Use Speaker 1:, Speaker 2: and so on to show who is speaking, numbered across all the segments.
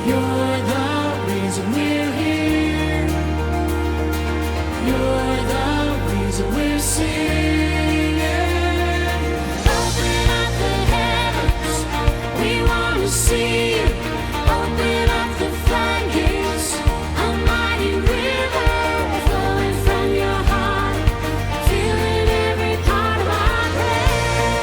Speaker 1: You're the reason we're here. You're the reason we're singing. Open up the heavens, we want to see you. Open up the floodgates, a mighty river flowing from your heart, filling every part of our praise.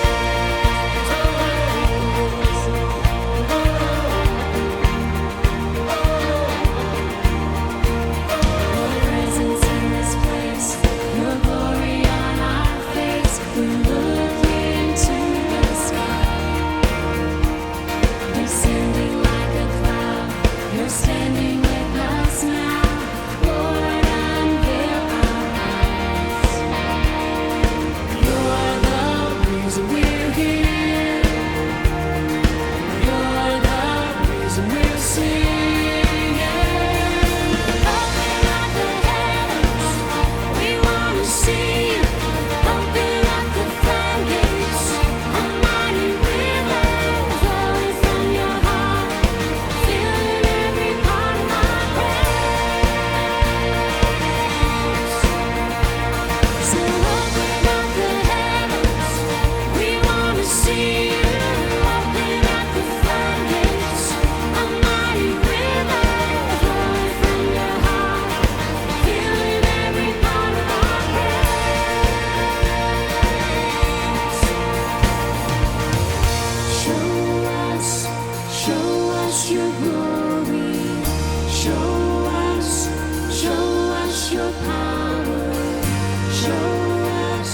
Speaker 1: Your presence in this place, your glory on our face. We're looking into the sky. Descending like a cloud, you're standing with us now. Lord, unveil our eyes. You're the reason we're here. You're the reason we're singing. Open up the heavens, we want to see you. Open up the floodgates, a mighty river flowing from your heart, filling every part of my praise. So open up the heavens, we want to see you. Open up the floodgates, a mighty river flowing from your heart, filling every part of our praise. Show us your glory. Show us your power. Show us